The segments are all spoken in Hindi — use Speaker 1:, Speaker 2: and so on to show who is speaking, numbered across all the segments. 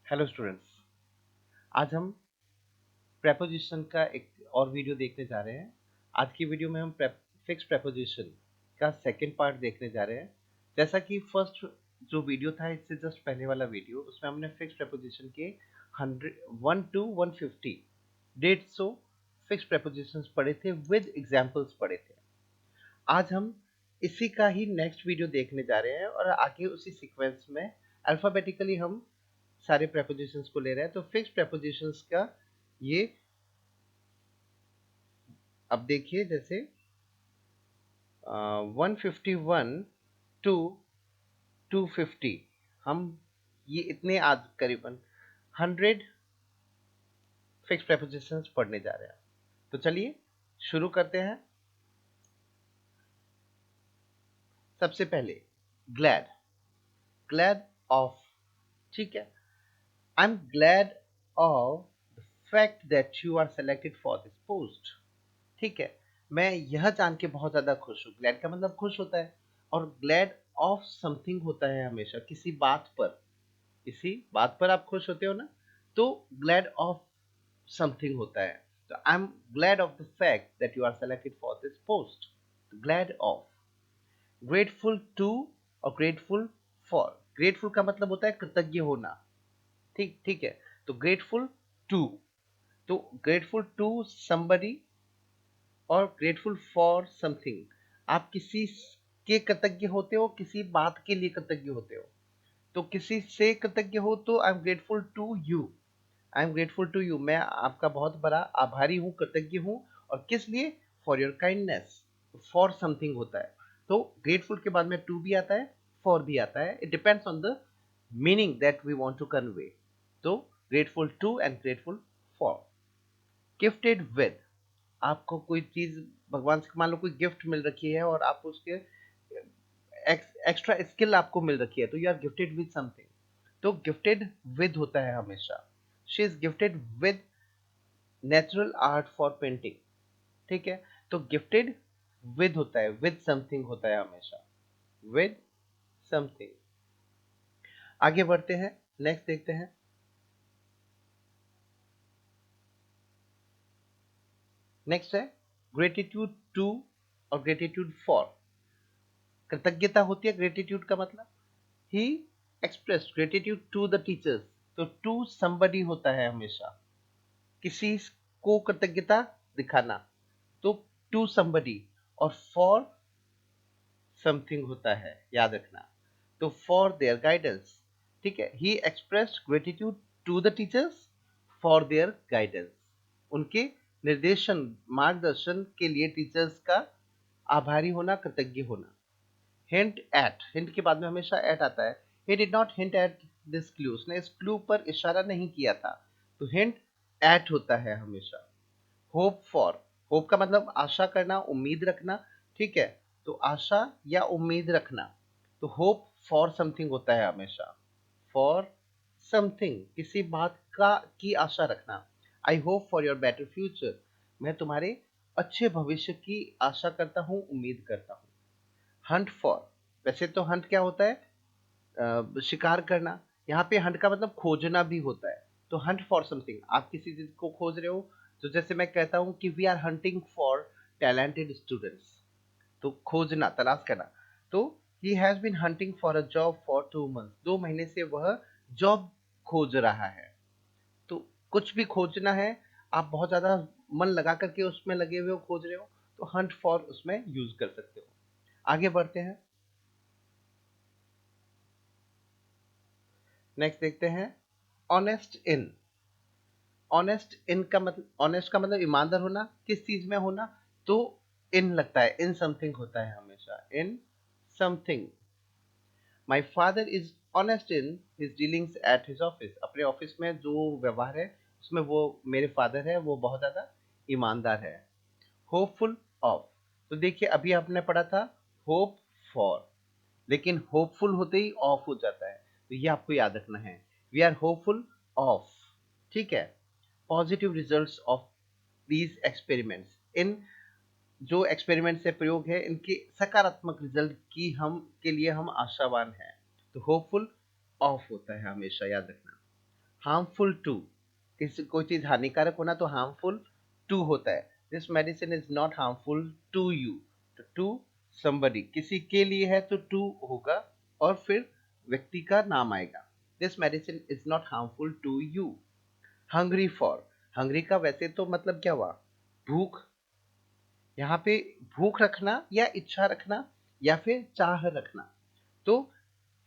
Speaker 1: Hello students. आज हम प्रेपोजिशन का एक और वीडियो देखने जा रहे हैं। आज की वीडियो में हम फिक्स प्रेपोजिशन का सेकंड पार्ट देखने जा रहे हैं। जैसा कि फर्स्ट जो वीडियो था इससे जस्ट पहले वाला वीडियो, उसमें हमने फिक्स प्रेपोजिशन के 100 1 to 150 150 फिक्स प्रेपोजिशंस पढ़े थे, विद एग्जांपल्स पढ़े थे। आज हम इसी का ही नेक्स्ट वीडियो देखने जा रहे हैं और आगे उसी सीक्वेंस में अल्फाबेटिकली हम सारे प्रेपोजिशंस को ले रहे हैं। तो फिक्स प्रेपोजिशंस का ये अब देखिए, जैसे 151 टू 250, हम ये इतने आज करीबन 100 फिक्स प्रेपोजिशंस पढ़ने जा रहे हैं। तो चलिए शुरू करते हैं। सबसे पहले ग्लैड, ग्लैड ऑफ, ठीक है। I am glad of the fact that you are selected for this post, ठीक है। मैं यह जान के बहुत ज्यादा खुश हूँ। ग्लैड का मतलब खुश होता है, और ग्लैड ऑफ समथिंग होता है हमेशा किसी बात पर। किसी बात पर आप खुश होते हो ना, तो ग्लैड ऑफ समथिंग होता है। तो I am glad of the fact that you are selected for this post. Glad of. Grateful to और ग्रेटफुल फॉर। ग्रेटफुल का मतलब होता है कृतज्ञ होना, ठीक ठीक है। तो ग्रेटफुल टू, तो ग्रेटफुल टू somebody और ग्रेटफुल फॉर समथिंग। आप किसी के कृतज्ञ होते हो, किसी बात के लिए कृतज्ञ होते हो। तो किसी से कृतज्ञ हो तो I am grateful to you. I am grateful to you, मैं आपका बहुत बड़ा आभारी हूँ, कृतज्ञ हूँ। और किस लिए? For your kindness. For something होता है। तो ग्रेटफुल के बाद में टू भी आता है, फॉर भी आता है। It depends on the meaning that we want to convey. तो grateful to and grateful for. Gifted with, आपको कोई चीज भगवान से मान लो कोई गिफ्ट मिल रखी है और आप उसके एक्स्ट्रा स्किल आपको मिल रखी है, तो you are gifted with something. तो गिफ्टेड विद होता है हमेशा। She is gifted with natural art for painting, ठीक है। तो गिफ्टेड विद होता है, विद समथिंग होता है हमेशा, विद समथिंग। आगे बढ़ते हैं, नेक्स्ट देखते हैं। नेक्स्ट है ग्रेटिट्यूड टू और ग्रेटिट्यूड फॉर। कृतज्ञता होती है ग्रेटिट्यूड का मतलब। He express gratitude to the teachers. तो टू somebody होता है हमेशा, किसी को कृतज्ञता दिखाना। तो टू somebody। और फॉर समथिंग होता है, याद रखना। तो फॉर देयर गाइडेंस, ठीक है। He expressed gratitude to the teachers for their guidance. उनके निर्देशन, मार्गदर्शन के लिए टीचर्स का आभारी होना, कृतज्ञ होना। हिंट एट, हिंट के बाद में हमेशा एट आता है। He did not hint at this clue, उसने इस क्लू पर इशारा नहीं किया था। तो हिंट एट होता है हमेशा। होप फॉर, होप का मतलब आशा करना, उम्मीद रखना, ठीक है। तो आशा या उम्मीद रखना। तो होप फॉर समथिंग होता है हमेशा। फॉर समथिंग, किसी बात का की आशा रखना। I hope for your better future, मैं तुम्हारे अच्छे भविष्य की आशा करता हूँ, उम्मीद करता हूँ। हंट फॉर, वैसे तो हंट क्या होता है? शिकार करना। यहाँ पे हंट का मतलब खोजना भी होता है। तो हंट फॉर समथिंग, आप किसी चीज को खोज रहे हो। तो जैसे मैं कहता हूँ कि we are hunting for talented students. तो खोजना, तलाश करना। तो he has been hunting for a job for 2 months, 2 महीने से वह जॉब खोज रहा है। तो कुछ भी खोजना है, आप बहुत ज्यादा मन लगा करके उसमें लगे हुए हो, खोज रहे हो, तो हंट फॉर उसमें यूज कर सकते हो। आगे बढ़ते हैं, नेक्स्ट देखते हैं। Honest in. ऑनेस्ट इन का मतलब, ऑनेस्ट का मतलब ईमानदार होना, किस चीज में होना। तो इन लगता है, इन समथिंग होता है हमेशा, in something. My father is honest in his dealings at his office, अपने ऑफिस में जो व्यवहार है उसमें वो, मेरे फादर है वो बहुत ज्यादा ईमानदार है। होपफुल ऑफ, तो देखिए अभी आपने पढ़ा था होप फॉर, लेकिन होपफुल होते ही ऑफ हो जाता है, तो ये आपको याद रखना है। वी आर होपफुल ऑफ, ठीक है। Positive results of these experiments, इन जो एक्सपेरिमेंट से प्रयोग है इनके सकारात्मक रिजल्ट की हम आशावान हैं। तो होपफुल ऑफ होता है हमेशा, याद रखना। हार्मफुल टू, किसी कोई चीज हानिकारक होना तो हार्मफुल टू होता है। This medicine is not harmful to you, तो टू somebody, किसी के लिए है तो टू होगा और फिर व्यक्ति का नाम आएगा। This medicine is not harmful to you. Hungry for, hungry का वैसे तो मतलब क्या हुआ, भूख। यहाँ पे भूख रखना या इच्छा रखना या फिर चाह रखना। तो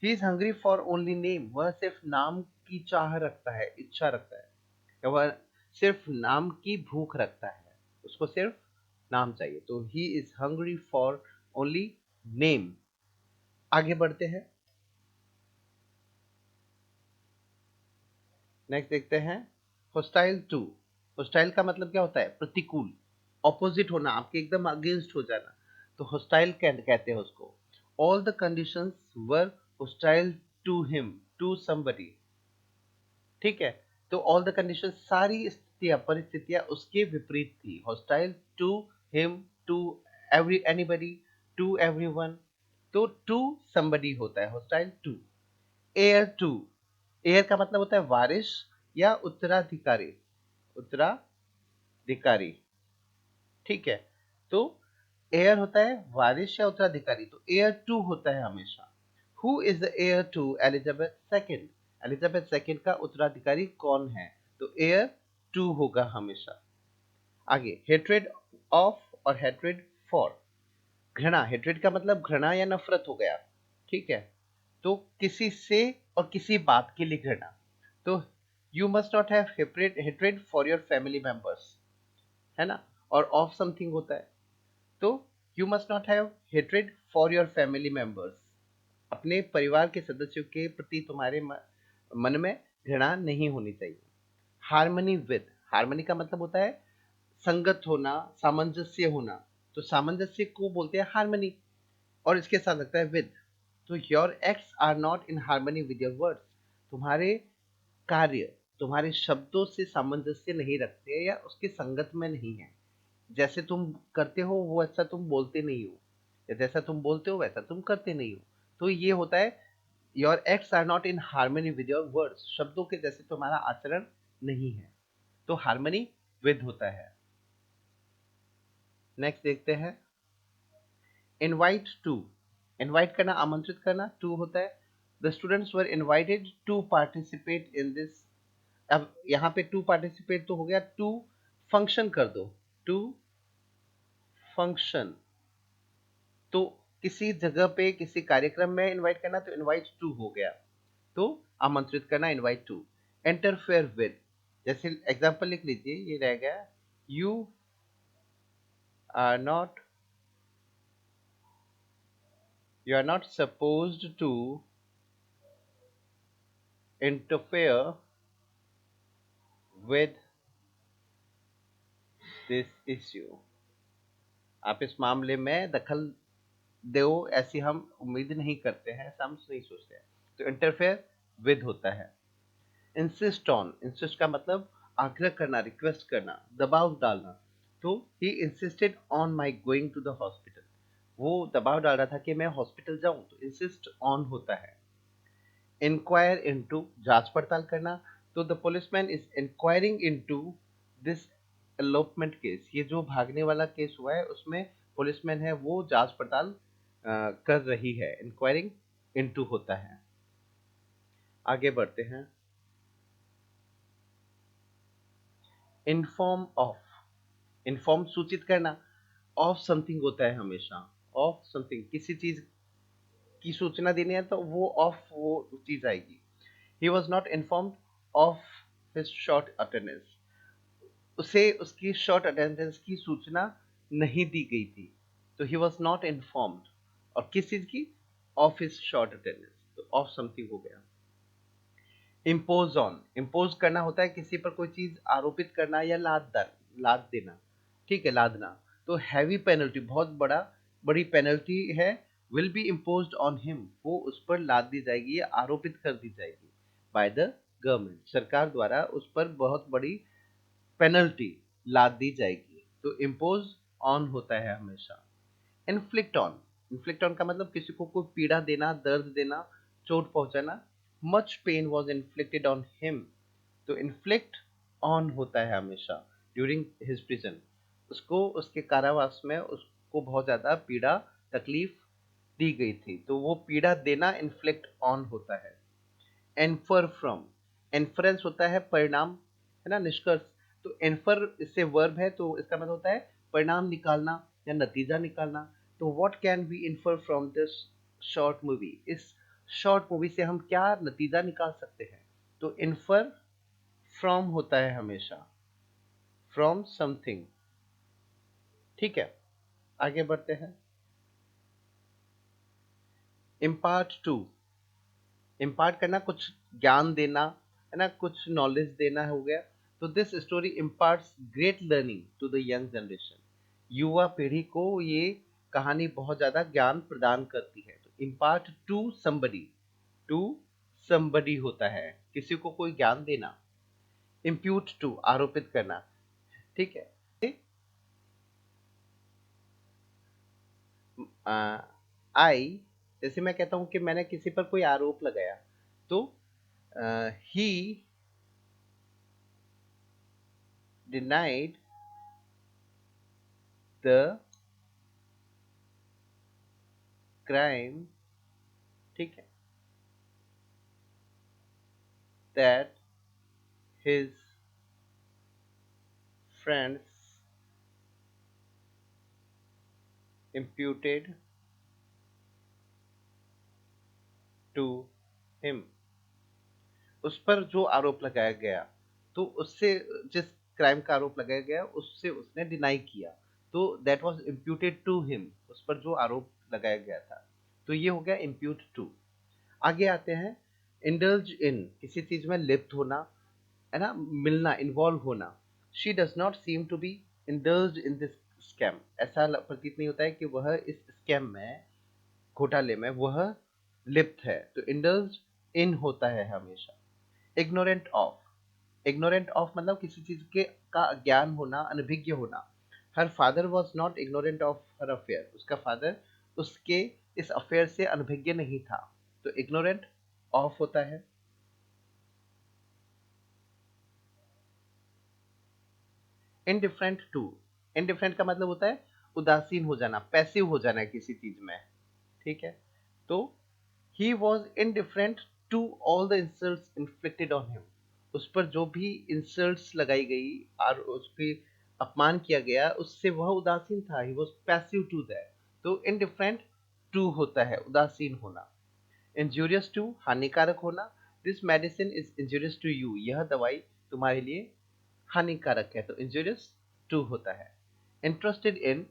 Speaker 1: he is hungry for only name, वह सिर्फ नाम की चाह रखता है, इच्छा रखता है, या वह सिर्फ नाम की भूख रखता है, उसको सिर्फ नाम चाहिए। तो he is hungry for only name. आगे बढ़ते हैं, नेक्स्ट देखते हैं होस्टाइल टू। होस्टाइल का मतलब क्या होता है, प्रतिकूल, ऑपोजिट होना, आपके एकदम अगेंस्ट हो जाना, तो होस्टाइल कहते हैं उसको। All the conditions were hostile to him, to somebody, ठीक है। तो ऑल द कंडीशन, सारी स्थितियां परिस्थितियां उसके विपरीत थी। Hostile to him, to every anybody, to everyone, तो टू समबडी होता है hostile to. Heir to, heir का मतलब होता है वारिश या उत्तराधिकारी, उत्तराधिकारी, ठीक है। तो एयर होता है वारिश या उत्तराधिकारी, तो एयर टू होता है हमेशा। Who is the heir to Elizabeth second, Elizabeth second का उत्तराधिकारी कौन है, तो एयर टू होगा हमेशा। आगे हेट्रेड ऑफ और हेट्रेड फॉर। घृणा, हेट्रेड का मतलब घृणा या नफरत हो गया, ठीक है। तो किसी से और किसी बात के लिए घृणा, तो you must not have hatred for your family members, है ना। और ऑफ समथिंग होता है, तो you must not have hatred for your family members, अपने परिवार के सदस्यों के प्रति तुम्हारे मन में घृणा नहीं होनी चाहिए। हार्मनी विद, हार्मनी का मतलब होता है संगत होना, सामंजस्य होना, तो सामंजस्य को बोलते हैं हार्मनी, और इसके साथ लगता है विद। तो your acts are not in harmony with your words, तुम्हारे कार्य तुम्हारे शब्दों से सामंजस्य नहीं रखते या उसके संगत में नहीं है। जैसे तुम करते हो वो ऐसा तुम बोलते नहीं हो, या जैसा तुम बोलते हो वैसा तुम करते नहीं हो। तो ये होता है your acts are not in harmony with your words, शब्दों के जैसे तुम्हारा आचरण नहीं है, तो हार्मनी विद होता है। नेक्स्ट देखते हैं इनवाइट टू। इनवाइट करना, आमंत्रित करना, टू होता है। The students were invited to participate in this. अब यहाँ पे टू पार्टिसिपेट तो हो गया, टू फंक्शन कर दो, टू फंक्शन, तो किसी जगह पे किसी कार्यक्रम में इनवाइट करना तो इनवाइट टू हो गया, तो आमंत्रित करना इनवाइट टू। इंटरफेयर विद, जैसे एग्जांपल लिख लीजिए, ये रह गया you are not, you are not supposed to interfere with this issue, आप इस मामले में दखल दो ऐसी हम उम्मीद नहीं करते हैं, ऐसा हम नहीं सोचते हैं, तो इंटरफेयर विद होता है। इंसिस्ट ऑन, इंसिस्ट का मतलब आग्रह करना, रिक्वेस्ट करना, दबाव डालना, तो he insisted on my going to the hospital, वो दबाव डाल रहा था कि मैं हॉस्पिटल जाऊं, तो इंसिस्ट ऑन होता है। इंक्वायर इनटू, जांच पड़ताल करना, तो the policeman is inquiring into this elopement case, ये जो भागने वाला केस हुआ है उसमें पुलिसमैन है वो जांच पड़ताल कर रही है, इंक्वायरिंग इनटू होता है। आगे बढ़ते हैं, इन्फॉर्म ऑफ, इन्फॉर्म सूचित करना, ऑफ समथिंग होता है हमेशा, ऑफ समथिंग, किसी चीज की सूचना देनी है तो वो ऑफ वो चीज आएगी। He was not informed of his short attendance, उसे उसकी शॉर्ट अटेंडेंस की सूचना नहीं दी गई थी, तो ही वॉज नॉट इन्फॉर्म्ड, और किस चीज की, ऑफ हिज शॉर्ट अटेंडेंस, तो ऑफ समथिंग हो गया। इम्पोज ऑन, इम्पोज करना होता है किसी पर कोई चीज आरोपित करना या लाद देना, ठीक है, लादना। तो हैवी पेनल्टी, बहुत बड़ी पेनल्टी है, will be imposed on him, वो उस पर लाद दी जाएगी या आरोपित कर दी जाएगी बाय द गवर्नमेंट, सरकार द्वारा उस पर बहुत बड़ी पेनल्टी लाद दी जाएगी, तो इम्पोज ऑन होता है हमेशा। इन्फ्लिक्ट ऑन, इन्फ्लिक्ट ऑन का मतलब किसी को कोई पीड़ा देना, दर्द देना, चोट पहुंचाना। Much pain was inflicted on him, तो इन्फ्लिक्ट ऑन होता है हमेशा ड्यूरिंग हिज प्रिजन, उसको उसके कारावास में उसको बहुत ज़्यादा पीड़ा तकलीफ दी गई थी, तो वो पीड़ा देना इन्फ्लिक्ट ऑन होता है। एनफर फ्रॉम, एनफरेंस होता है परिणाम, है ना, निष्कर्ष। तो एनफर इससे वर्ब है, तो इसका मतलब होता है परिणाम निकालना या नतीजा निकालना। तो what can we infer from this short movie, इस शॉर्ट मूवी से हम क्या नतीजा निकाल सकते हैं? तो इन्फर फ्रॉम होता है हमेशा फ्रॉम समथिंग। ठीक है, आगे बढ़ते हैं। इम्पार्ट टू, इम्पार्ट करना, कुछ ज्ञान देना, है ना, कुछ नॉलेज देना हो गया। तो this story imparts great learning to the young generation, युवा पीढ़ी को ये कहानी बहुत ज्यादा ज्ञान प्रदान करती है। तो इम्पार्ट टू समबडी होता है किसी को कोई ज्ञान देना। इम्प्यूट टू, आरोपित करना। ठीक है, आई, जैसे मैं कहता हूं कि मैंने किसी पर कोई आरोप लगाया, तो ही डिनाइड द क्राइम, ठीक है, that his friends imputed to him, उस पर जो आरोप लगाया गया, तो उससे जिस क्राइम का आरोप लगाया गया उससे उसने डिनाई किया, तो that was imputed to him, उस पर जो आरोप लगाया गया था। तो ये हो गया इम्प्यूट टू। आगे आते हैं, इंडल्ज इन, किसी चीज में लिप्त होना, है ना, मिलना, इन्वॉल्व होना। She does not seem to be indulge in this scam, ऐसा प्रतीत नहीं होता है कि वह इस स्कैम में, घोटाले में वह लिप्त है। तो इंडल्ज इन होता है हमेशा। इग्नोरेंट ऑफ, इग्नोरेंट ऑफ मतलब किसी चीज के का ज्ञान होना, अनभिज्ञ होना। Her father was not ignorant of her affair, उसका फादर उसके इस अफेयर से अनभिज्ञ नहीं था। तो इग्नोरेंट ऑफ होता है। इनडिफरेंट टू, इनडिफरेंट का मतलब होता है उदासीन हो जाना, पैसिव हो जाना है किसी चीज में। ठीक है, तो he was indifferent to all the insults inflicted on him, उस पर जो भी इंसल्ट्स लगाई गई और उस पर अपमान किया गया उससे वह उदासीन था, he was passive to that. तो इनडिफरेंट टू होता है उदासीन होना। इंजूरियस टू, हानिकारक होना। This medicine is injurious to you, यह दवाई तुम्हारे लिए हानिकारक है, तो इंजूरियस टू होता है। इंटरेस्टेड इन,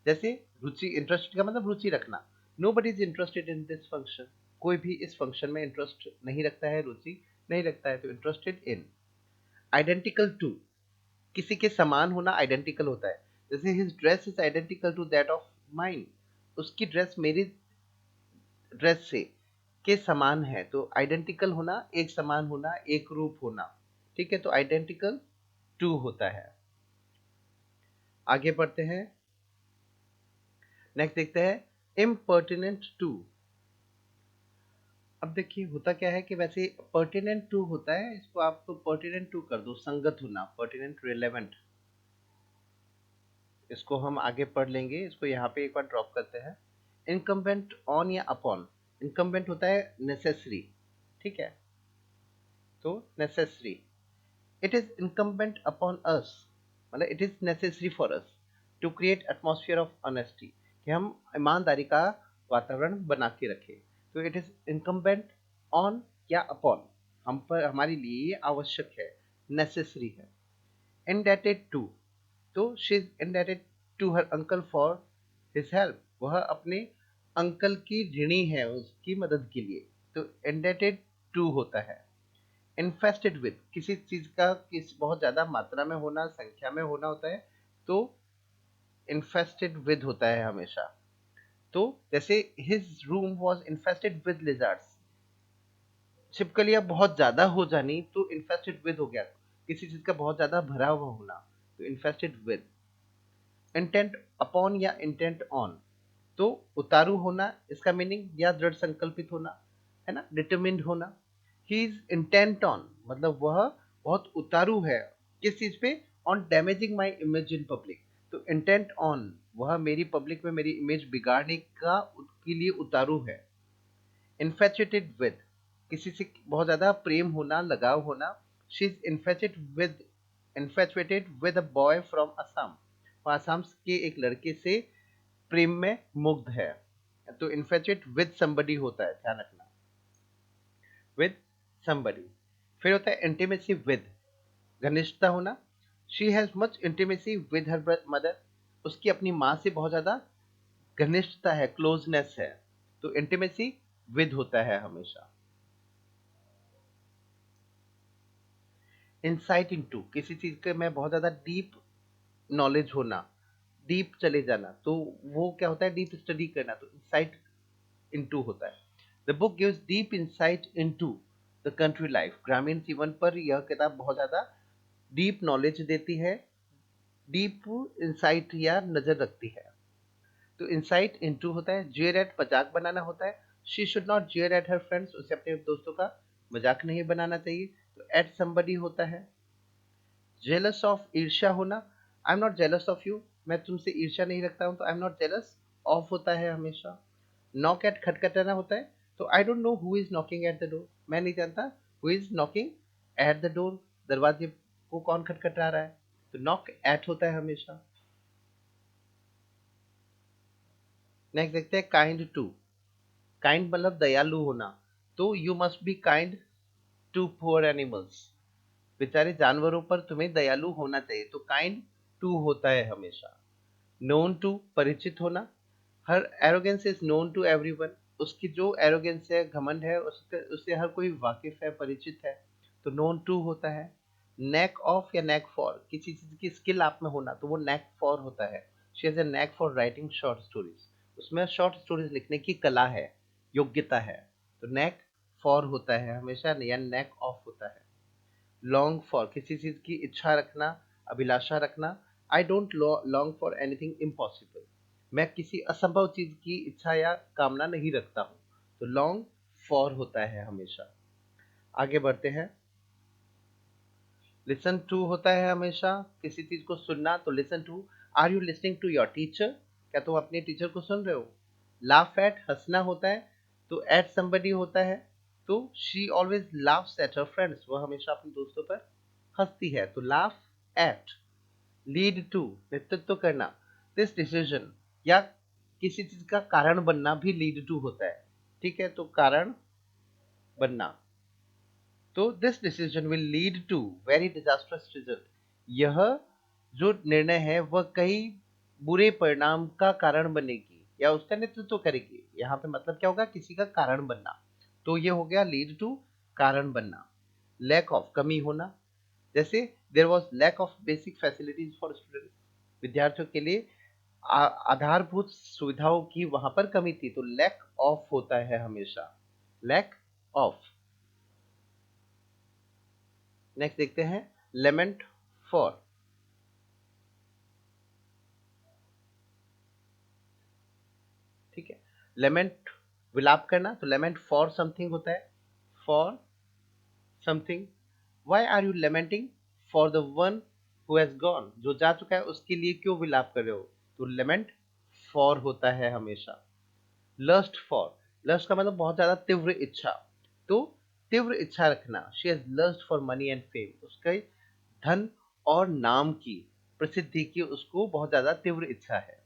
Speaker 1: जैसे रुचि, इंटरेस्ट का मतलब रुचि रखना। Nobody is interested in this function, कोई भी इस फंक्शन में इंटरेस्ट नहीं रखता है, रुचि नहीं रखता है, तो इंटरेस्टेड इन। आइडेंटिकल टू, किसी के समान होना आइडेंटिकल होता है। जैसे his dress is identical to that of mine, उसकी ड्रेस मेरी ड्रेस से के समान है, तो आइडेंटिकल होना, एक समान होना, एक रूप होना। ठीक है, तो आइडेंटिकल टू होता है। आगे बढ़ते हैं, नेक्स्ट देखते हैं, इम्पर्टिनेंट टू। अब देखिए होता क्या है कि वैसे पर्टिनेंट टू होता है, इसको आप तो पर्टिनेंट टू कर दो, संगत होना, पर्टिनेंट रिलेवेंट। इसको हम आगे पढ़ लेंगे, इसको यहाँ पे एक बार ड्रॉप करते हैं। इनकम्बेंट ऑन या अपॉन, इनकम्बेंट होता है नेसेसरी, ठीक है, तो necessary. It is incumbent upon us, मतलब it is necessary for us to create atmosphere of honesty, कि हम ईमानदारी का वातावरण बना के रखें। तो इट इज इनकम्बेंट ऑन या अपॉन, हम पर, हमारे लिए ये आवश्यक है, नेसेसरी है। indebted टू, तो she is indebted to her uncle for his help, वह अपने अंकल की ऋणी है उसकी मदद के लिए, तो indebted टू होता है। इन्फेस्टेड विद, किसी चीज का किस बहुत ज्यादा मात्रा में होना, संख्या में होना होता है, तो इन्फेस्टेड विद होता है हमेशा। तो जैसे his room was infested with lizards, छिपकलियां बहुत ज्यादा हो जानी तो इन्फेस्टेड विद हो गया, किसी चीज का बहुत ज्यादा भरा हुआ होना, तो इन्फेस्टेड विद। इंटेंट अपॉन या इंटेंट ऑन, तो उतारू होना, इसका मीनिंग या दृढ़ संकल्पित होना, है ना, डिटरमिन्ड होना। ही इज इंटेंट ऑन मतलब वह बहुत उतारू है। किस चीज पे? On damaging my image in public. तो इंटेंट ऑन, वह मेरी पब्लिक में मेरी इमेज बिगाड़ने का के लिए उतारू है। इन्फेचुएटेड विद, किसी से बहुत ज्यादा प्रेम होना, लगाव होना। She is infatuated with a boy from Assam, वह असम के एक लड़के से प्रेम में मुग्ध है। तो इन्फेचुएट विद समबडी होता है, ध्यान रखना, विद समबडी। फिर होता है इंटीमेसी विद, घनिष्ठता होना। She has much intimacy with her mother, उसकी अपनी माँ से बहुत ज्यादा घनिष्ठता है, क्लोजनेस है। तो इंटीमेसी विद होता है हमेशा। इंसाइट इनटू, किसी चीज के में बहुत ज्यादा डीप नॉलेज होना, डीप चले जाना, तो वो क्या होता है? डीप स्टडी करना, तो इंसाइट इनटू होता है। The book gives deep insight into the country life, ग्रामीण जीवन पर यह किताब बहुत ज्यादा डीप नॉलेज देती है, डीप इंसाइट या नजर रखती है। तो इंसाइट इनटू होता है। जेयर एट, मजाक बनाना होता है। She should not jeer at her friends, उसे अपने दोस्तों का मजाक नहीं बनाना चाहिए। तो एट समबडी होता है। जेलस ऑफ, ईर्ष्या होना। आई am not jealous of you, मैं तुमसे ईर्ष्या नहीं रखता हूं, तो I am not jealous of होता है हमेशा। नॉक एट, खटखटाना होता है। तो I don't know who is knocking at the door, मैं नहीं जानता who is knocking at the door, दरवाजे को कौन खटखटा रहा है। तो नॉक एट होता है हमेशा। नेक्स्ट देखते हैं काइंड टू। काइंड मतलब दयालु होना। तो you must be kind to poor animals, बेचारे जानवरों पर तुम्हें दयालु होना चाहिए। तो काइंड टू होता है हमेशा। नोन टू, परिचित होना। हर arrogance is known to everyone, उसकी जो एरोगेंस है, घमंड है, उसके उससे हर कोई वाकिफ है, परिचित है। तो नोन टू होता है। नेक ऑफ या नेक फॉर, किसी चीज की स्किल आप में होना, तो वो नेक फॉर होता है। She has a neck for writing short stories, उसमें शॉर्ट स्टोरीज लिखने की कला है, योग्यता है। तो नेक फॉर होता है हमेशा, या नेक ऑफ होता है। लॉन्ग फॉर, किसी चीज की इच्छा रखना, अभिलाषा रखना। I don't long for anything impossible, मैं किसी असंभव चीज की इच्छा या कामना नहीं रखता हूँ। तो लॉन्ग फॉर होता है हमेशा। आगे बढ़ते हैं। लिसन टू होता है हमेशा, किसी चीज को सुनना। तो listen to, are you listening to your teacher, क्या तुम अपने टीचर को सुन रहे हो। लाफ एट, हंसना होता है। तो एट somebody होता है। तो she always laughs at her friends, वह हमेशा अपने दोस्तों पर हंसती है। तो लाफ एट। लीड टू, नेतृत्व करना। दिस डिसीजन, या किसी चीज का कारण बनना भी लीड टू होता है। ठीक है, तो कारण बनना। तो this decision will lead to very disasters result, यह जो निर्णय है वह कई बुरे परिणाम का कारण बनेगी या उसका नेतृत्व करेगी। यहाँ पे मतलब क्या होगा? किसी का कारण बनना। तो ये हो गया लीड टू, कारण बनना। लैक ऑफ, कमी होना। जैसे there was lack of basic facilities for students, विद्यार्थियों के लिए आधारभूत सुविधाओं की वहां पर कमी थी। तो लैक ऑफ होता है हमेशा, लैक ऑफ। नेक्स्ट देखते हैं लेमेंट फॉर। ठीक है, लेमेंट विलाप करना। तो लेमेंट फॉर समथिंग होता है, for something. Why are you lamenting for the one who has gone, जो जा चुका है उसके लिए क्यों विलाप कर रहे हो। तो लेमेंट फॉर होता है हमेशा। लस्ट फॉर, लस्ट का मतलब बहुत ज्यादा तीव्र इच्छा। तो तीव्र इच्छा रखना। She has lust for money and fame, उसके धन और नाम की, प्रसिद्धि की उसको बहुत ज्यादा तीव्र इच्छा है।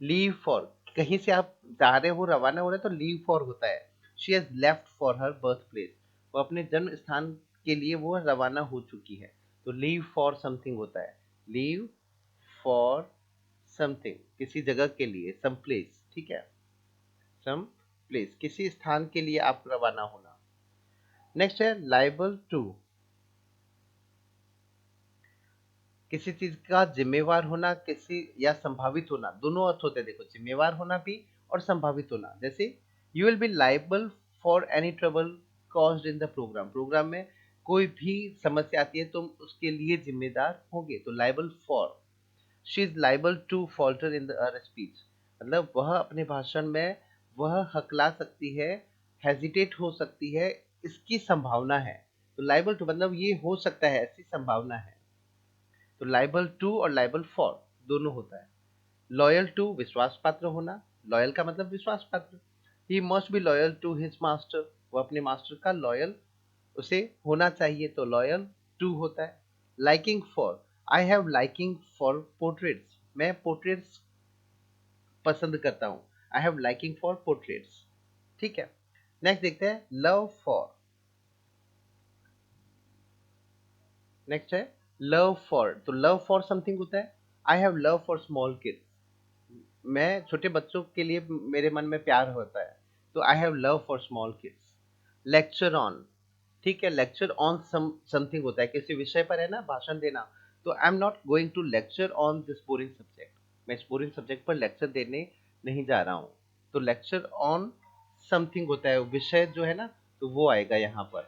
Speaker 1: लीव फॉर, कहीं से आप जा रहे हो, रवाना हो रहे हो, तो लीव फॉर होता है। She has left for her birth place, वो अपने जन्म स्थान के लिए वो रवाना हो चुकी है। तो लीव फॉर समथिंग होता है। लीव फॉर समथिंग, किसी जगह के लिए, सम प्लेस। ठीक है, सम प्लेस, किसी स्थान के लिए आप रवाना होना। नेक्स्ट है लाइबल टू, किसी चीज का जिम्मेवार होना, किसी या संभावित होना, दोनों अर्थ होते हैं। देखो, जिम्मेवार होना भी और संभावित होना। जैसे you will be liable for any trouble caused in the programme, programme में कोई भी समस्या आती है तुम उसके लिए जिम्मेदार होगे। तो liable for. She is liable to falter in the speech, मतलब वह अपने भाषण में वह हकला सकती है, हेजिटेट हो सकती है, इसकी संभावना है। तो लाइबल टू मतलब ये हो सकता है, ऐसी संभावना है। तो लाइबल टू और लाइबल फॉर दोनों होता है। लॉयल टू विश्वास पात्र होना, लॉयल का मतलब विश्वास पात्र। He must be loyal to his master, वो अपने मास्टर का लॉयल उसे होना चाहिए, तो लॉयल टू होता है। Liking for, I have liking for portraits, मैं पोर्ट्रेट्स पसंद करता हूँ। I have liking for portraits. ठीक है, नेक्स्ट देखते हैं लव फॉर। नेक्स्ट है लव फॉर, तो लव फॉर समथिंग होता है। I have love for small kids, मैं छोटे बच्चों के लिए मेरे मन में प्यार होता है, तो I have love for small kids. Lecture on, ठीक है, लेक्चर ऑन समथिंग होता है, किसी विषय पर है ना भाषण देना, तो I am not going to lecture on this boring subject, मैं इस बोरिंग सब्जेक्ट पर लेक्चर देने नहीं जा रहा हूँ। तो लेक्चर ऑन समथिंग होता है, विषय जो है ना, तो वो आएगा यहाँ पर।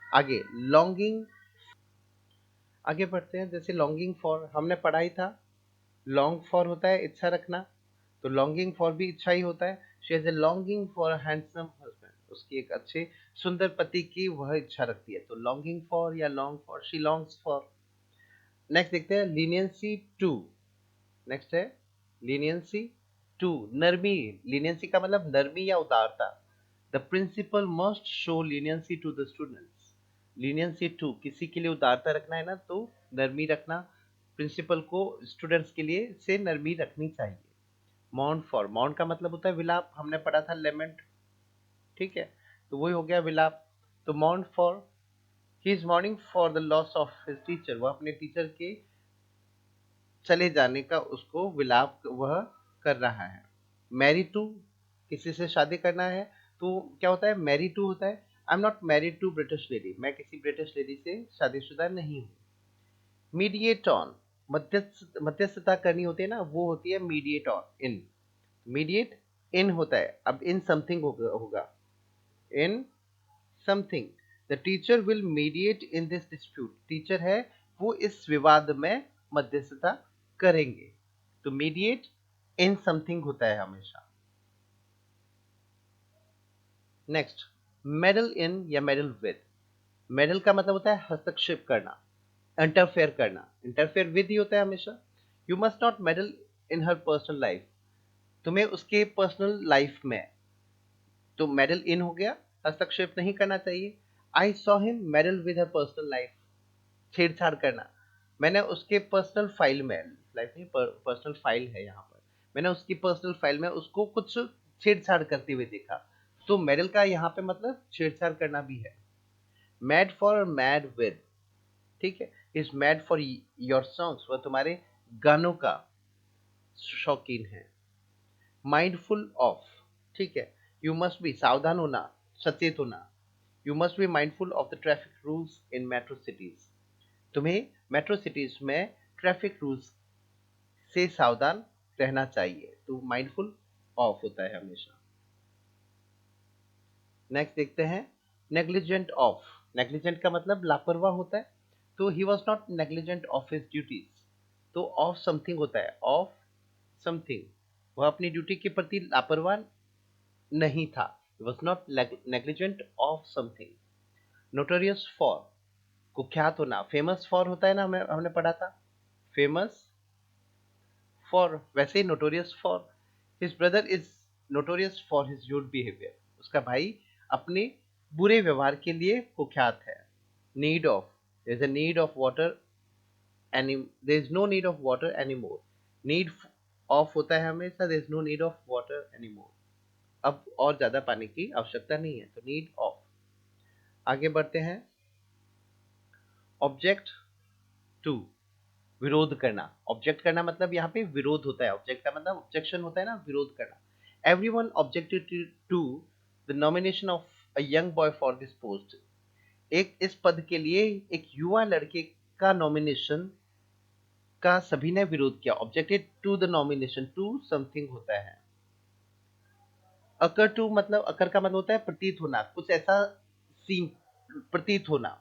Speaker 1: आगे लॉन्गिंग, आगे बढ़ते हैं। जैसे लॉन्गिंग फॉर हमने पढ़ा ही था, लॉन्ग फॉर होता है इच्छा रखना, तो लॉन्गिंग फॉर भी इच्छा ही होता है। She has a longing for a handsome husband, उसकी एक अच्छे सुंदर पति की वह इच्छा रखती है, तो लॉन्गिंग फॉर या long for, she longs for. Next देखते हैं लीनियंसी टू। नेक्स्ट है लीनियंसी टू, नरमी। लीनियंसी का मतलब नरमी या उदारता। The principal must show leniency to the students, leniency to, किसी के लिए उदारता रखना है ना, तो नरमी रखना, प्रिंसिपल को स्टूडेंट्स के लिए से नरमी रखनी चाहिए। मौन फॉर, मौन का मतलब होता है विलाप, हमने पढ़ा था लेमेंट, ठीक है, तो वही हो गया विलाप। तो मौन for, he is morning for the loss of his teacher, वह अपने टीचर के चले जाने का उसको विलाप वह कर रहा है। मैरी टू, किसी से शादी करना है, तो क्या होता है, मैरी टू होता है। I am not married to British lady, मैं किसी ब्रिटिश लेडी से शादीशुदा नहीं हूँ। मीडिएट ऑन, मध्यस्थता करनी होती है ना, वो होती है मीडिएट ऑन इन, मीडिएट इन होता है, अब इन समथिंग होगा in something. The teacher will mediate in this dispute, teacher है वो इस विवाद में मध्यस्थता करेंगे, तो मीडिएट इन समथिंग होता है हमेशा। नेक्स्ट मेडल इन या मेडल विद, मेडल का मतलब होता है हस्तक्षेप करना, इंटरफेयर करना, इंटरफेयर विद ही होता है हमेशा। You must not medal in her personal life, तुम्हें उसके पर्सनल लाइफ में, तो मेडल इन हो गया, हस्तक्षेप नहीं करना चाहिए। I saw him medal with her personal life, छेड़छाड़ करना, मैंने उसके पर्सनल फाइल में, लाइफ नहीं पर्सनल फाइल है यहाँ पर, मैंने उसकी पर्सनल फाइल में उसको कुछ छेड़छाड़ करते हुए देखा, तो मेडल का यहाँ पे मतलब छेड़छाड़ करना भी है। मैड फॉर मैड विद, ठीक है, is mad for your songs, वह तुम्हारे गानों का शौकीन है। माइंडफुल ऑफ, ठीक है, यू मस्ट बी, सावधान होना, सचेत होना, you must be mindful of the traffic rules in metro cities, तुम्हें मेट्रो सिटीज में ट्रैफिक रूल्स से सावधान रहना चाहिए, तो माइंडफुल ऑफ होता है हमेशा। नेक्स्ट देखते हैं नेग्लिजेंट ऑफ, नेग्लिजेंट का मतलब लापरवाह होता है, तो he was not negligent of his duties, तो ऑफ समथिंग होता है, ऑफ समथिंग, वह अपनी ड्यूटी के प्रति लापरवाह नहीं था, was not negligent of something. Notorious for, कुख्यात होना, फेमस फॉर होता है ना, हमने पढ़ा था फेमस फॉर, वैसे ही notorious for, his brother is notorious for his rude behaviour, उसका भाई अपने बुरे व्यवहार के लिए कुख्यात है। Need of, there is a need of water any, there is no need of water any more, need of होता है हमेशा, there is no need of water any more, अब और ज्यादा पानी की आवश्यकता नहीं है, तो नीड ऑफ। आगे बढ़ते हैं ऑब्जेक्ट टू, विरोध करना, ऑब्जेक्ट करना मतलब यहाँ पे विरोध होता है, ऑब्जेक्ट का मतलब ऑब्जेक्शन होता है ना, विरोध करना। Everyone objected to the nomination of a young boy for this post, एक इस पद के लिए एक युवा लड़के का नॉमिनेशन का सभी ने विरोध किया, objected to the nomination, to something होता है। अकर टू मतलब, अकर का मतलब होता है प्रतीत होना, कुछ ऐसा सीन प्रतीत होना।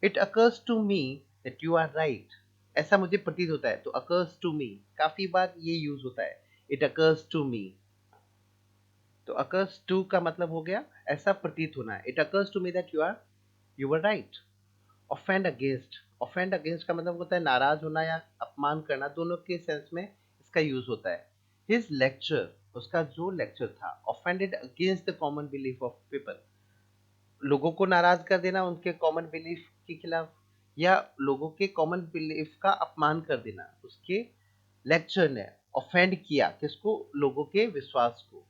Speaker 1: It occurs to me that you are right, ऐसा मुझे प्रतीत होता है, तो अकर्स टू मी काफी बार ये यूज होता है, इट अकर्स टू मी, तो अकर्स टू का मतलब हो गया ऐसा प्रतीत होना है, it occurs to me that you are you were right. Offend against का मतलब होता है नाराज होना या अपमान करना, दोनों के सेंस में इसका यूज होता है। हिज लेक्चर, उसका जो लेक्चर था, offended against the common belief of people, लोगों को नाराज कर देना उनके कॉमन बिलीफ के खिलाफ, या लोगों के कॉमन बिलीफ का अपमान कर देना। उसके लेक्चर ने ऑफेंड किया किसको? लोगों के विश्वास को।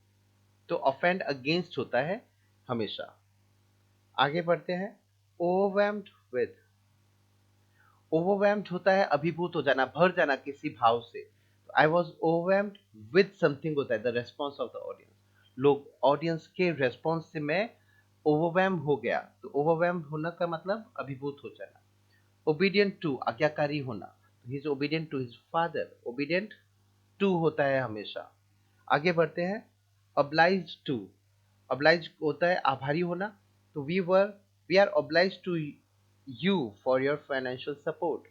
Speaker 1: तो ऑफेंड अगेंस्ट होता है हमेशा। आगे बढ़ते हैं। ओवरवेल्म्ड विद, ओवरवेल्म्ड होता है अभिभूत हो जाना, भर जाना किसी भाव से। I was overwhelmed with something होता है the response of the audience, लोग ऑडियंस के रेस्पॉन्स से मैं ओवरवेल्म हो गया। तो ओवरवेल्म होने का मतलब अभिभूत हो जाना। ओबीडियंट टू, आज्ञाकारी होना, he is obedient to his father, obedient to होता है हमेशा। आगे बढ़ते हैं। obliged टू, obliged होता है आभारी होना। तो we are obliged to you for your financial support,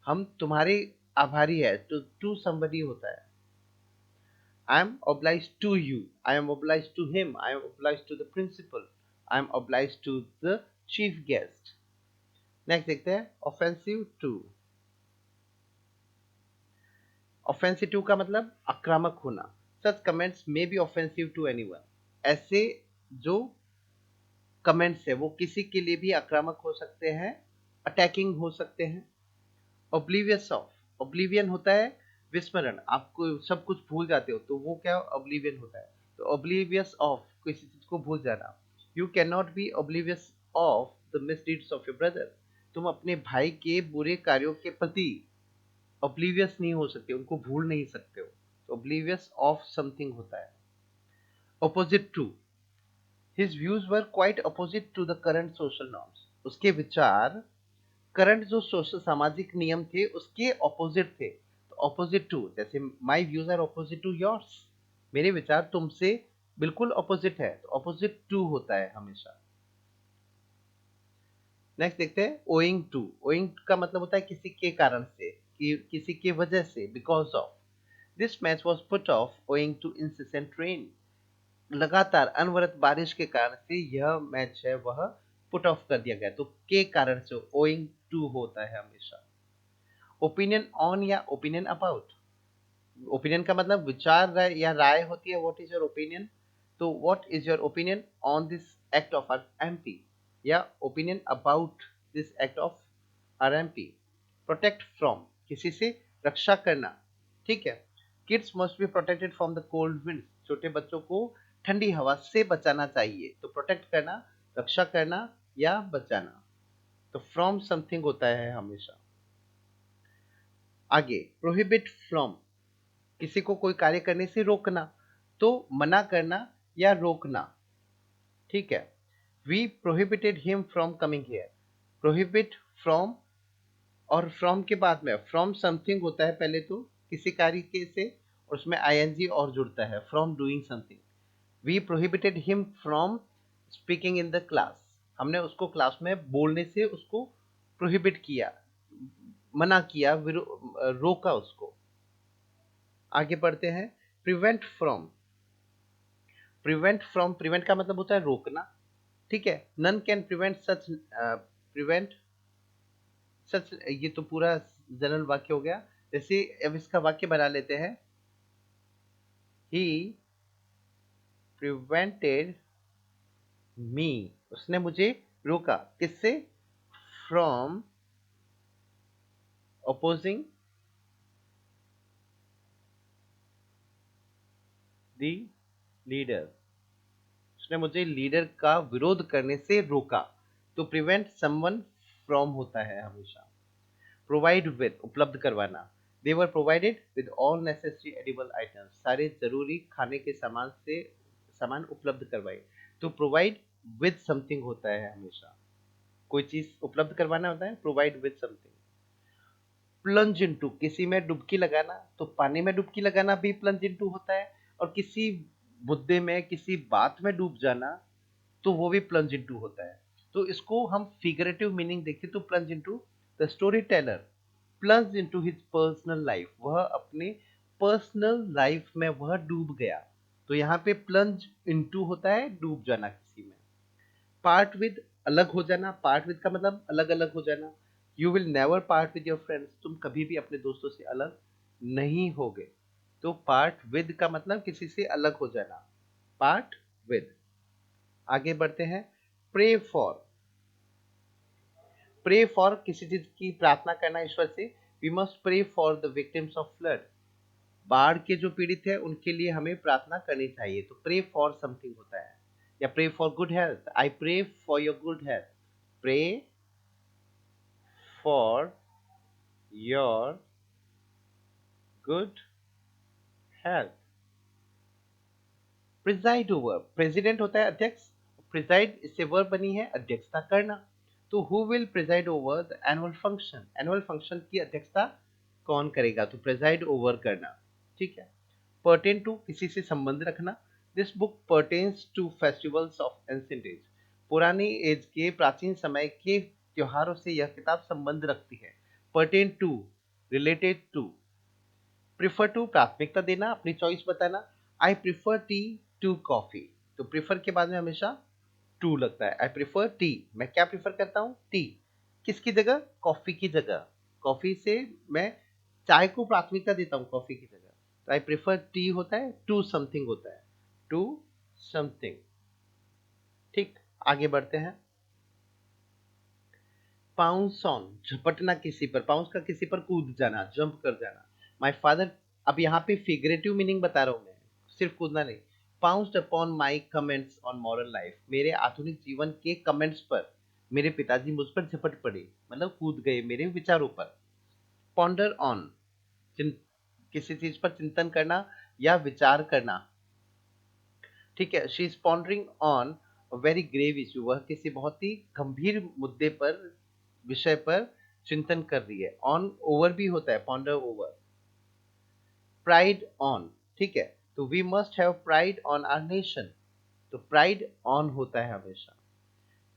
Speaker 1: हम तुम्हारे आभारी है। तो टू somebody होता है। I am obliged to you, I am obliged to him, I am obliged to the principal, I am obliged to the chief guest। Next देखते हैं offensive to। offensive to का मतलब आक्रामक होना। such comments may be offensive to anyone, ऐसे जो कमेंट्स है वो किसी के लिए भी आक्रामक हो सकते हैं, अटैकिंग हो सकते हैं। oblivious of, oblivion होता है विस्मरण, आपको सब कुछ भूल जाते हो तो वो क्या oblivion होता है। तो oblivious of किसी चीज को भूल जाना। you cannot be oblivious of the misdeeds of your brother, तुम अपने भाई के बुरे कार्यों के प्रति oblivious नहीं हो सकते, उनको भूल नहीं सकते हो। तो oblivious of something होता है। opposite to, his views were quite opposite to the current social norms, उसके विचार करंट जो सोशल सामाजिक नियम थे उसके ऑपोजिट थे। तो ऑपोजिट टू, जैसे my views are opposite to yours, मेरे विचार तुमसे बिल्कुल ऑपोजिट है। तो ऑपोजिट टू होता है हमेशा। नेक्स्ट देखते हैं ओइंग टू। ओइंग का मतलब होता है किसी के कारण से, कि किसी के वजह से, because of. This match was put off owing to insistent rain, लगातार अनवरत बारिश के कारण से यह मैच है वह पुट ऑफ कर दिया गया। तो के कारण से ओइंग टू होता है हमेशा। ओपिनियन ऑन या ओपिनियन अबाउट, ओपिनियन का मतलब विचार राय या राय होती है। व्हाट इज योर ओपिनियन, तो what is your opinion on this act of our MP, या opinion about this act of our MP. Protect from, किसी से रक्षा करना, ठीक है। Kids must be protected from the cold wind, छोटे बच्चों को ठंडी हवा से बचाना चाहिए। तो प्रोटेक्ट करना, रक्षा करना या बचाना। तो फ्रॉम समथिंग होता है हमेशा। आगे प्रोहिबिट फ्रॉम, किसी को कोई कार्य करने से रोकना, तो मना करना या रोकना, ठीक है। We prohibited him from coming here, prohibit from, और फ्रॉम के बाद में फ्रॉम समथिंग होता है पहले तो किसी कार्य के से, और उसमें आईएनजी और जुड़ता है from doing something. We prohibited him from speaking in the class, हमने उसको क्लास में बोलने से उसको प्रोहिबिट किया, मना किया, रोका उसको। आगे बढ़ते हैं। Prevent from, prevent from, prevent का मतलब होता है रोकना, ठीक है। None can prevent such, prevent such, ये तो पूरा जनरल वाक्य हो गया। जैसे अब इसका वाक्य बना लेते हैं। ही प्रिवेंटेड मी, उसने मुझे रोका, किससे? फ्रॉम अपोजिंग द लीडर, उसने मुझे लीडर का विरोध करने से रोका। तो प्रिवेंट समवन फ्रॉम होता है हमेशा। प्रोवाइड विद, उपलब्ध करवाना। They were provided with all necessary edible items, सारे जरूरी खाने के सामान से सामान उपलब्ध करवाए। तो प्रोवाइड विद समथिंग होता है हमेशा, कोई चीज उपलब्ध करवाना होता है, provide with something. Plunge into, किसी में डुबकी लगाना, तो पानी में डुबकी लगाना भी प्लंज इनटू होता है। और किसी मुद्दे में, किसी बात में डूब जाना, तो वो भी प्लंज इनटू होता है। तो इसको हम फिगरेटिव मीनिंग देखें तो plunge into, the story teller plunge into his personal life, वह अपने पर्सनल लाइफ में वह डूब गया। तो यहाँ पे प्लंज इनटू होता है डूब जाना किसी में। पार्ट विद अलग हो जाना, पार्ट विद का मतलब अलग अलग हो जाना। You will never part with your friends, तुम कभी भी अपने दोस्तों से अलग नहीं होगे। तो पार्ट विद का मतलब किसी से अलग हो जाना, पार्ट विद। आगे बढ़ते हैं, प्रे फॉर। प्रे फॉर किसी चीज की प्रार्थना करना ईश्वर से। We must pray for the victims of flood, बाढ़ के जो पीड़ित है उनके लिए हमें प्रार्थना करनी चाहिए। तो प्रे फॉर समथिंग होता है, या pray for good health, I pray for your good health, pray for your good health. Preside over, president होता है अध्यक्ष, प्रिजाइड इससे वर्ब बनी है अध्यक्षता करना। तो who will preside over the annual function, annual function की अध्यक्षता कौन करेगा, तो प्रिजाइड ओवर करना। ठीक है। पर्टेन टू, किसी से संबंध रखना। This book pertains to festivals of ancient age, पुरानी एज के प्राचीन समय के त्योहारों से यह किताब संबंध रखती है। Pertain to, related to. Prefer to, प्राथमिकता देना, अपनी चॉइस बताना। I prefer tea to coffee, तो प्रिफर के बाद में हमेशा टू लगता है। आई प्रिफर टी, मैं क्या प्रिफर करता हूँ, टी। किसकी जगह, कॉफी की जगह। कॉफी से मैं चाय को प्राथमिकता देता हूँ कॉफी की जगह। तो आई प्रिफर टी होता है, टू समथिंग होता है, टू समथिंग। ठीक, आगे बढ़ते हैं। पाउंस ऑन, झपटना किसी पर, पाउंस का किसी पर कूद जाना, जंप कर जाना। माय फादर, अब यहाँ पे फिगरेटिव मीनिंग बता रहा हूँ मैं, सिर्फ कूदना नहीं। Pounced upon my comments on modern life, मेरे आधुनिक जीवन के कमेंट्स पर मेरे पिताजी मुझ पर झपट पड़े, मतलब कूद गए मेरे विचारों पर। पॉन्डर ऑन, किसी चीज पर चिंतन करना या विचार करना। ठीक है, she is pondering on very grave issue, वह किसी बहुत ही गंभीर मुद्दे पर, विषय पर चिंतन कर रही है। ऑन ओवर भी होता है, पॉन्डर ओवर। प्राइड ऑन, ठीक है, तो we must have pride on our nation, तो प्राइड ऑन होता है हमेशा।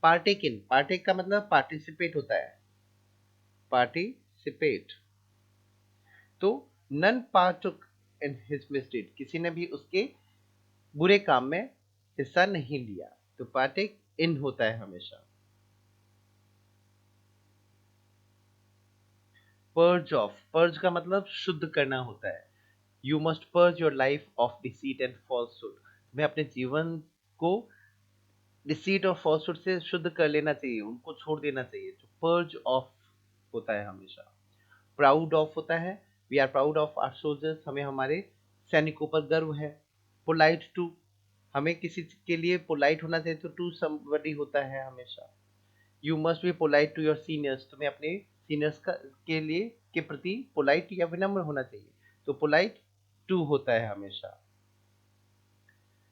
Speaker 1: पार्टेक इन, पार्टेक का मतलब पार्टिसिपेट होता है, पार्टिसिपेट। तो नन पार्टुक इन हिज मिसडीड, किसी ने भी उसके बुरे काम में हिस्सा नहीं लिया, तो पार्टेक इन होता है हमेशा। पर्ज ऑफ, पर्ज का मतलब शुद्ध करना होता है। You must purge your life of deceit and falsehood, तुम्हें अपने जीवन को डिसीट और फॉल्सहुड से शुद्ध कर लेना चाहिए, उनको छोड़ देना चाहिए। तो पर्ज ऑफ होता है हमेशा। प्राउड ऑफ होता है, we are proud of our soldiers, हमें हमारे सैनिकों पर गर्व है। पोलाइट टू, हमें किसी के लिए पोलाइट होना चाहिए, तो टू समबडी होता है हमेशा। You must be polite to your seniors, तुम्हें अपने सीनियर्स का के लिए के प्रति पोलाइट या विनम्र होना चाहिए, तो पोलाइट टू होता है हमेशा।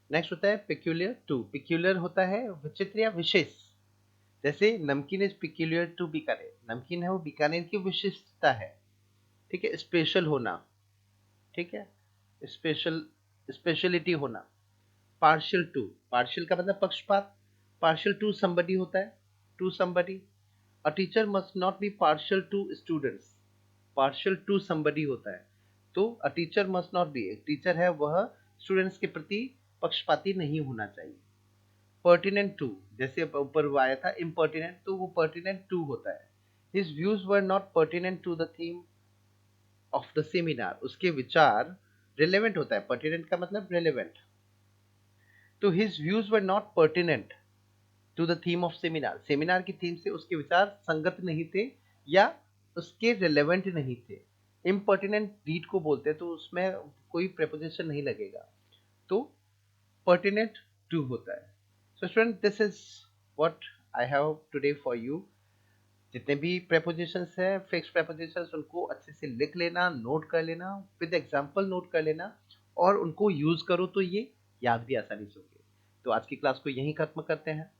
Speaker 1: नेक्स्ट होता है पिक्यूलियर टू, पिक्यूलियर होता है विचित्र या विशेष। जैसे नमकीन इज पिक्यूलियर टू बीकानेर, नमकीन है वो बीकानेर की विशिष्टता है। ठीक है, स्पेशल होना, ठीक है, स्पेशल, स्पेशलिटी होना। पार्शियल टू, पार्शियल का मतलब पक्षपात, पार्शियल टू समबडी होता है, to somebody. A teacher must not be partial to students, partial to somebody होता है। तो a teacher must not be, एक टीचर है वह स्टूडेंट्स के प्रति पक्षपाती नहीं होना चाहिए। पर्टिनेंट टू, जैसे ऊपर वो आया था इम्पर्टिनेंट, तो वो पर्टिनेंट टू होता है। His views were not pertinent to the theme of the seminar, उसके विचार रिलेवेंट होता है, पर्टिनेंट का मतलब रिलेवेंट। तो his views were not pertinent to the theme of seminar, seminar की थीम से उसके विचार संगत नहीं थे या उसके रिलेवेंट नहीं थे। इम्पर्टिनेंट डीड को बोलते हैं, तो उसमें कोई प्रेपोजिशन नहीं लगेगा, तो पर्टिनेंट टू होता है। So student, this is what I have today for you. जितने भी प्रेपोजिशंस हैं, फिक्स प्रेपोजिशंस, उनको अच्छे से लिख लेना, नोट कर लेना, विद एग्जाम्पल नोट कर लेना, और उनको यूज करो तो ये याद भी आसानी से होगी। तो आज की क्लास को यहीं खत्म करते हैं।